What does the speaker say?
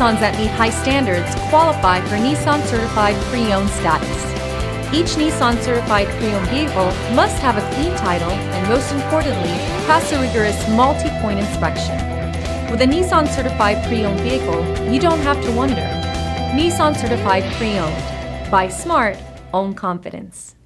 Nissans that meet high standards qualify for Nissan Certified Pre-Owned status. Each Nissan Certified Pre-Owned vehicle must have a clean title and, most importantly, pass a rigorous multi-point inspection. With a Nissan Certified Pre-Owned vehicle, you don't have to wonder. Nissan Certified Pre-Owned. Buy smart, own confidence.